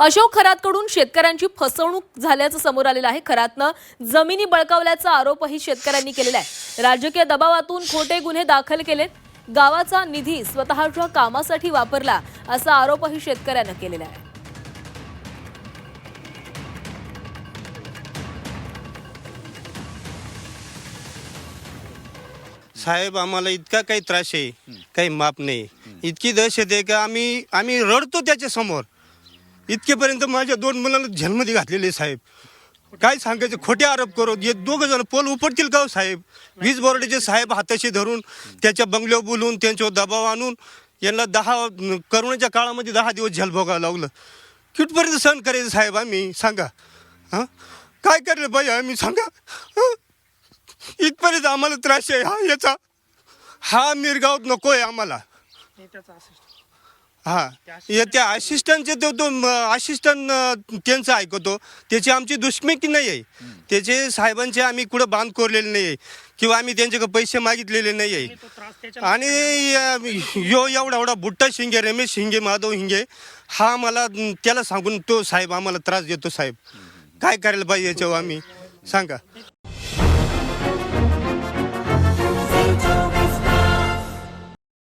अशोक खरातकडून शेतकऱ्यांची फसवणूक झाल्याचं समोर आलेलं आहे। खरातनं जमिनी बळकावल्याचा आरोपही शेतकऱ्यांनी केलेला आहे। राजकीय दबावातून खोटे गुन्हे दाखल केलेत, गावाचा निधी स्वतःच्या कामासाठी वापरला असा आरोपही शेतकऱ्यांनी केलेला आहे। साहेब आम्हाला इतका काही त्रास आहे, काही माप नाही। इतकी दहशत आहे का आम्ही रडतो त्याच्या समोर। इतकेपर्यंत माझ्या 2 मुलांना जेलमध्ये घातलेले साहेब। काय सांगायचं, खोटे आरोप करू। हे 2 जण पोल उपटतील का हो साहेब? वीज बोर्डाचे साहेब हाताशी धरून त्याच्या बंगल्यावर बोलून त्यांच्यावर दबाव आणून यांना 10 करोनाच्या काळामध्ये 10 दिवस जेल भोगावं लागलं। कितपर्यंत सहन करायचं साहेब आम्ही, सांगा? हां, काय करायला पाहिजे आम्ही, सांगा? इथपर्यंत आम्हाला त्रास आहे याचा। हा मिरगावत नको आहे आम्हाला। हा, त्या असिस्टंटचे तो असिस्टंट त्यांचं ऐकतो, त्याची आमची दुश्मनी नाही आहे। त्याचे साहेबांचे आम्ही कुठं बांध कोरलेले नाही आहे किंवा आम्ही त्यांच्याकडे पैसे मागितलेले नाही आहे। आणि यो एवढा बुट्टा शिंगे, रमेश शिंगे, माधव हिंगे, हा मला त्याला सांगून तो साहेब आम्हाला त्रास देतो साहेब। काय करायला पाहिजे याच्यावर आम्ही, सांगा?